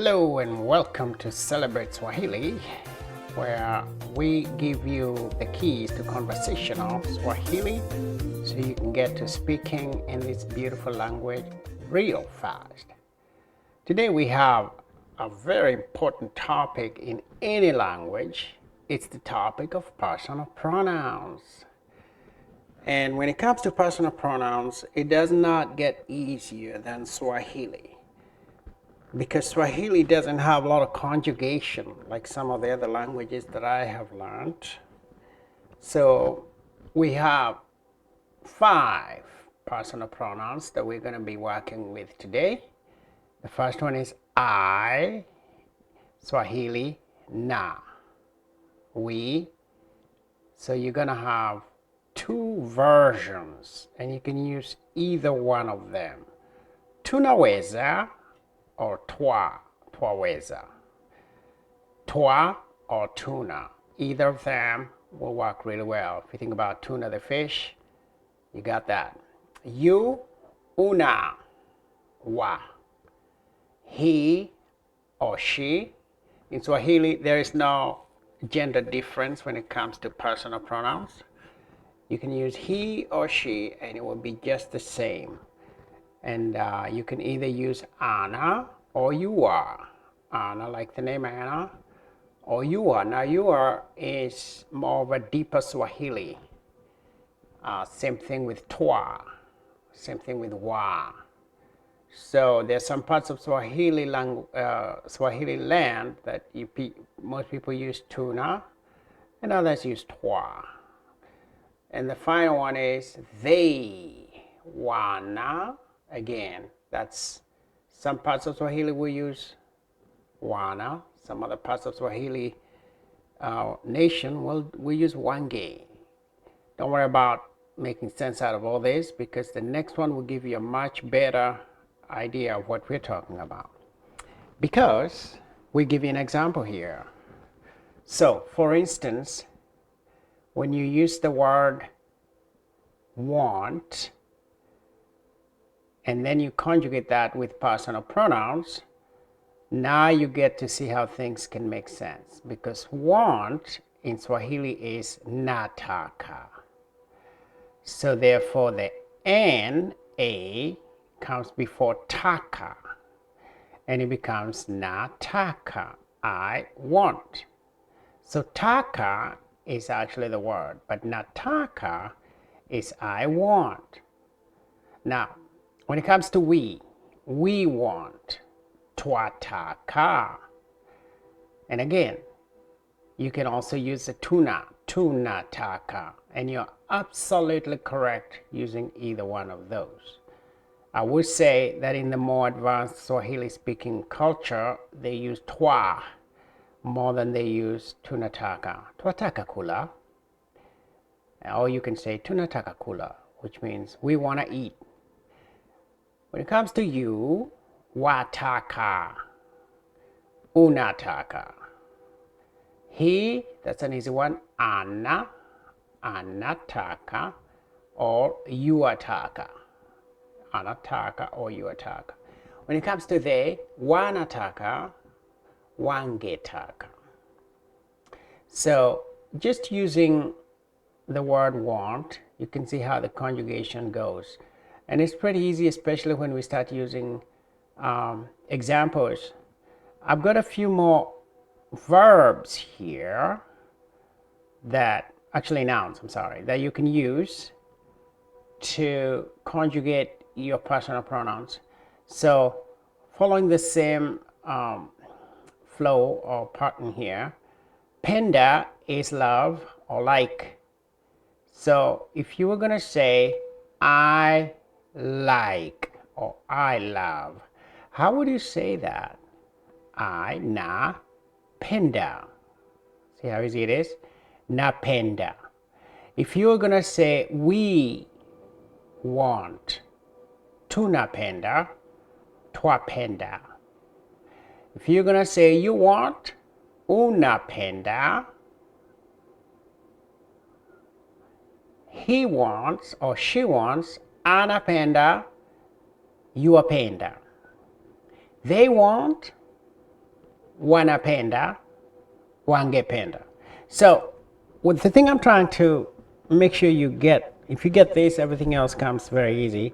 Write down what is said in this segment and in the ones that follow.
Hello and welcome to Celebrate Swahili, where we give you the keys to conversational Swahili so you can get to speaking in this beautiful language real fast. Today we have a very important topic in any language. It's the topic of personal pronouns. And when it comes to personal pronouns, it does not get easier than Swahili, because Swahili doesn't have a lot of conjugation like some of the other languages that I have learned. So we have 5 personal pronouns that we're going to be working with today. The first one is I, Swahili, na, we. So you're going to have 2 versions and you can use either one of them. Tunaweza or twaweza. Twa or tuna. Either of them will work really well. If you think about tuna the fish, you got that. You, una, wa. He or she. In Swahili, there is no gender difference when it comes to personal pronouns. You can use he or she and it will be just the same. And you can either use Anna or you are. Anna, like the name Anna, or you are. Now, you are is more of a deeper Swahili. Same thing with twa, same thing with wa. So there's some parts of Swahili land that most people use tuna, and others use twa. And the final one is they, wana. Again, that's some parts of Swahili will use wana. Some other parts of Swahili nation will use wange. Don't worry about making sense out of all this, because the next one will give you a much better idea of what we're talking about. Because we give you an example here. So, for instance, when you use the word want, and then you conjugate that with personal pronouns, now you get to see how things can make sense. Because want in Swahili is nataka. So therefore the na comes before taka, and it becomes nataka, I want. So taka is actually the word, but nataka is I want. Now, when it comes to we want, twataka. And again, you can also use the tunataka, and you're absolutely correct using either one of those. I would say that in the more advanced Swahili speaking culture, they use twa more than they use tunataka. Twataka kula. Or you can say tunataka kula, which means we want to eat. When it comes to you, wataka, unataka. He, that's an easy one, anna, anataka, or yuataka. Anataka or yuataka. When it comes to they, wanataka, wangetaka. So just using the word want, you can see how the conjugation goes. And it's pretty easy, especially when we start using examples. I've got a few more verbs here that, actually nouns, I'm sorry, that you can use to conjugate your personal pronouns. So following the same flow or pattern here, penda is love or like. So if you were going to say I like or I love, how would you say that? I na penda. See how easy it is? Na penda. If you were going to say we want, tunapenda, twapenda. If you're going to say you want, unapenda. He wants or she wants, anapenda, yuapenda. They want, wanapenda, wangependa. So with the thing I'm trying to make sure you get, if you get this, everything else comes very easy,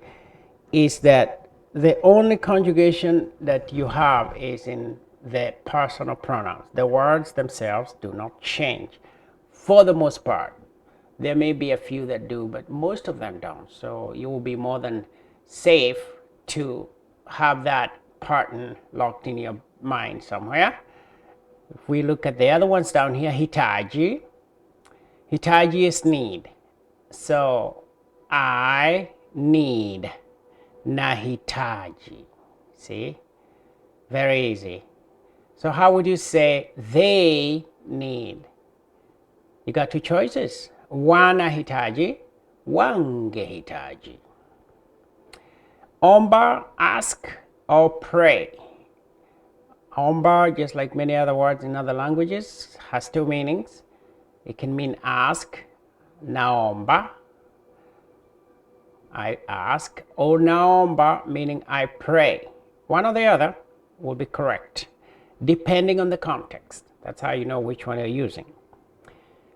is that the only conjugation that you have is in the personal pronouns. The words themselves do not change for the most part. There may be a few that do, but most of them don't. So you will be more than safe to have that pattern locked in your mind somewhere. If we look at the other ones down here, hitaji. Hitaji is need. So I need. Nahitaji. See? Very easy. So how would you say they need? You got two choices. Wanahitaji, wangehitaji. Omba, ask or pray. Omba, just like many other words in other languages, has two meanings. It can mean ask, naomba, I ask, or naomba, meaning I pray. One or the other will be correct, depending on the context. That's how you know which one you're using.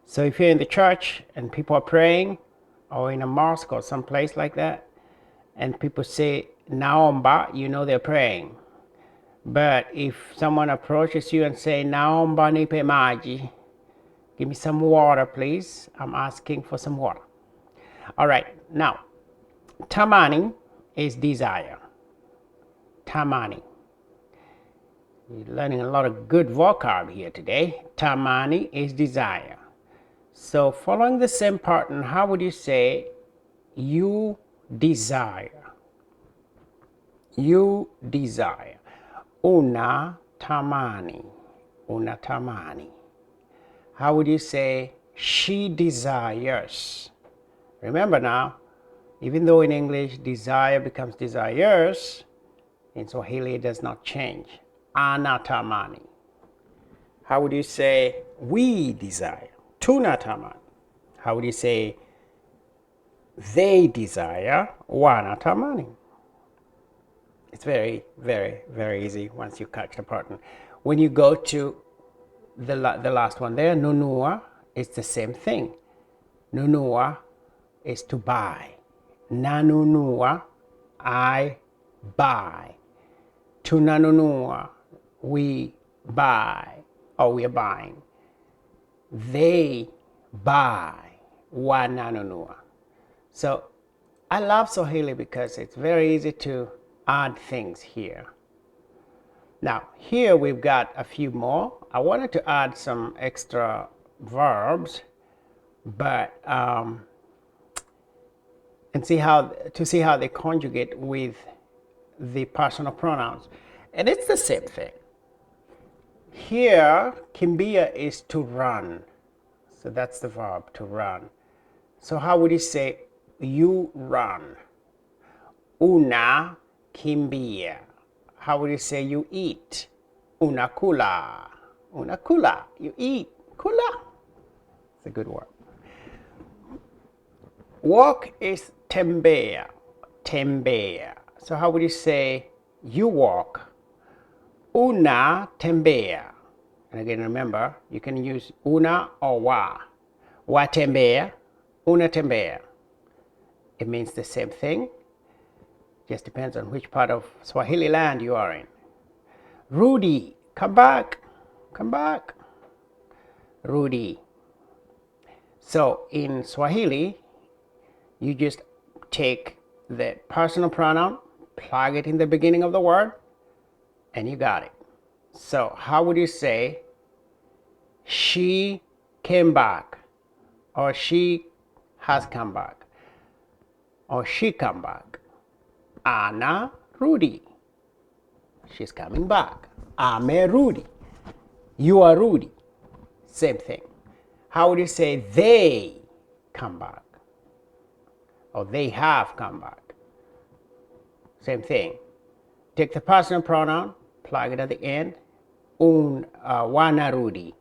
So if you're in the church and people are praying, or in a mosque or some place like that, and people say naomba, you know they're praying. But if someone approaches you and say naomba nipe maji, give me some water please, I'm asking for some water. All right, now tamani is desire. Tamani. You're learning a lot of good vocab here today. Tamani is desire. So following the same pattern, how would you say you desire? You desire. Una tamani. Una tamani. How would you say she desires? Remember now, even though in English desire becomes desires, in Swahili it does not change. Anatamani. How would you say we desire? Tunatamani. How would you say they desire? Wanatamani. It's very, very, very easy once you catch the pattern. When you go to the last one there, nunua, it's the same thing. Nunua is to buy. Nanunua, I buy. Tunanunua, we buy, or we are buying. They buy. Wananunua. So I love Swahili because it's very easy to add things here. Now here we've got a few more. I wanted to add some extra verbs, but and see how they conjugate with the personal pronouns, and it's the same thing. Here kimbia is to run, so that's the verb, to run. So how would you say you run? Una kimbia. How would you say you eat? Una kula. Una kula. You eat. Kula. It's a good word. Walk is tembea. Tembea. So how would you say you walk? Una tembea. And again, remember, you can use una or wa. Wa tembea. Una tembea. It means the same thing. Just depends on which part of Swahili land you are in. Rudy, come back. Come back. Rudy. So in Swahili, you just take the personal pronoun, plug it in the beginning of the word, and you got it. So how would you say she came back, or she has come back, or she come back? Ana Rudy. She's coming back. Ame Rudy. You are Rudy. Same thing. How would you say they come back, or they have come back? Same thing. Take the personal pronoun, plug it at the end. Wana Rudy.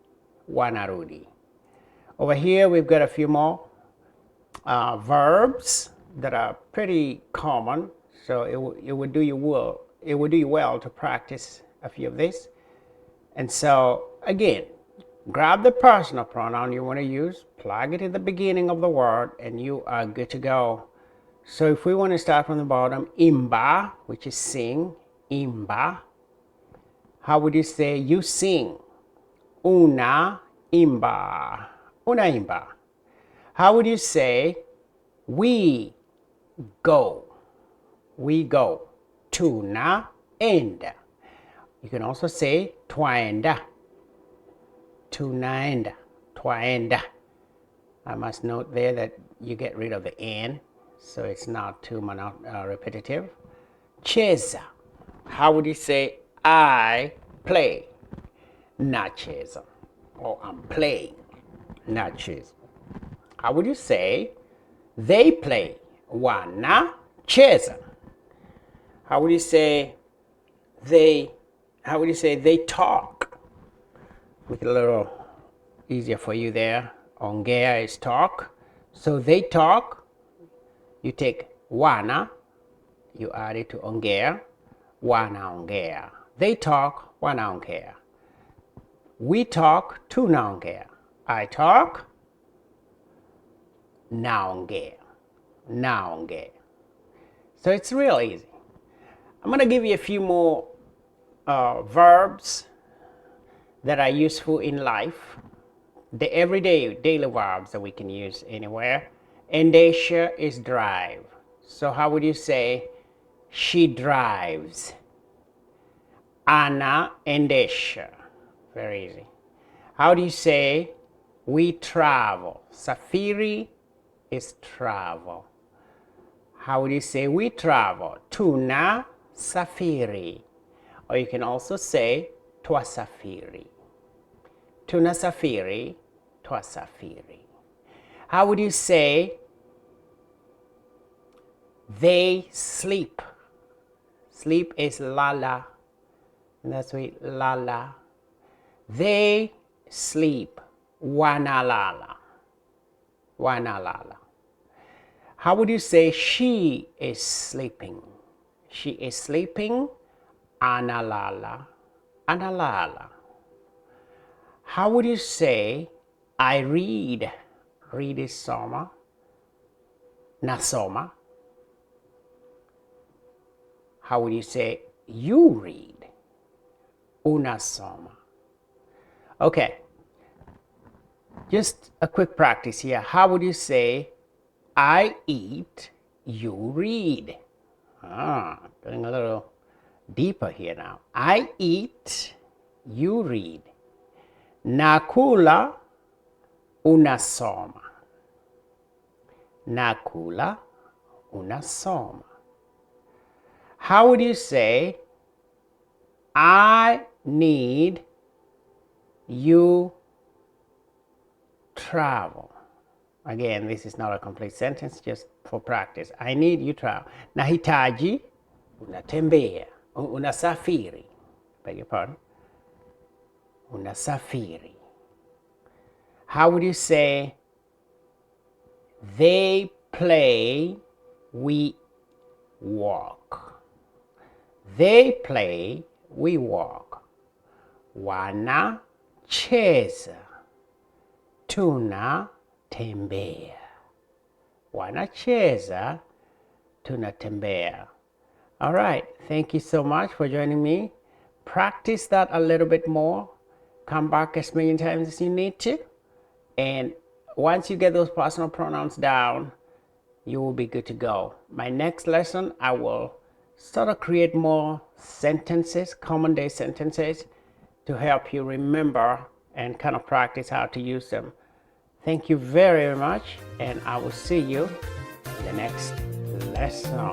Wana Rudy. Over here we've got a few more verbs that are pretty common. So it would do you well to practice a few of these. And so again, grab the personal pronoun you want to use, plug it in the beginning of the word, and you are good to go. So if we want to start from the bottom, imba, which is sing, imba. How would you say you sing? Una imba. Una imba. How would you say we go? We go. Tuna enda. You can also say twaenda. Tunaenda. Twaenda. I must note there that you get rid of the N, so it's not too repetitive. Cheza. How would you say I play? Nacheza. Or I'm playing. Nacheza. How would you say they play? Wanacheza. How would you say they talk? Make it a little easier for you there. Ongea is talk. So they talk. You take wana, you add it to ongea. Wanaongea. They talk. Wanaongea. We talk. Tunaongea. I talk. Naongea. Naongea. So it's real easy. I'm going to give you a few more verbs that are useful in life. The everyday, daily verbs that we can use anywhere. Endesha is drive. So how would you say she drives? Ana endesha. Very easy. How do you say we travel? Safiri is travel. How would you say we travel? Tuna safiri. Or you can also say twasafiri. Tuna safiri, twasafiri. How would you say they sleep? Sleep is lala. And that's why lala. They sleep. Wanalala. Wanalala. How would you say she is sleeping? She is sleeping. Analala. Analala. How would you say I read? Read is soma. Nasoma. How would you say you read? Unasoma. Okay. Just a quick practice here. How would you say I eat, you read? Going a little deeper here now. I eat, you read. Nakula, unasoma. Nakula, unasoma. How would you say I need, you travel? Again, this is not a complete sentence, just for practice. I need, you travel. Nahitaji, unatembea. Unasafiri. Beg your pardon. Unasafiri. How would you say they play, we walk? They play, we walk. Wanacheza. Tunatembea. Wanacheza. Tunatembea. All right. Thank you so much for joining me. Practice that a little bit more. Come back as many times as you need to. And once you get those personal pronouns down, you will be good to go. My next lesson, I will sort of create more sentences, common day sentences, to help you remember and kind of practice how to use them. Thank you very much, and I will see you in the next lesson.